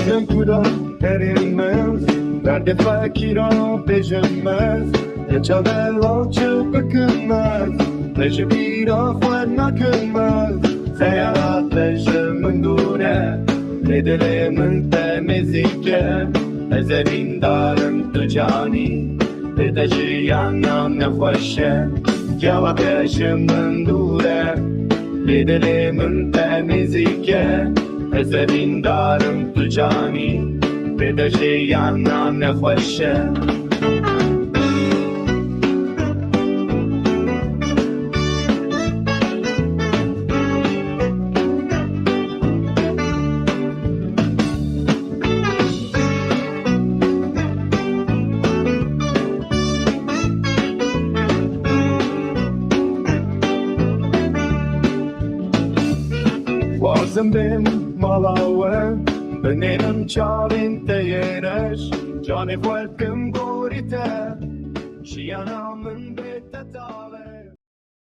Bazen kura erinmez, derdi fakira peşinmez. Geçer velçı bakınmaz, leşi bir afet nakınmaz. Seyahat leşimin dure, nedelemin temizike. Ezerin darım tücani, bedeşi yanam nefeşe. Cevap leşimin dure, nedelemin temizike. Ezerin darım tücani, bedeşi yanam nefeşe. Wasn't been malawe, benim çavin teyereş. Canı welcome gorite, şiyanamın bete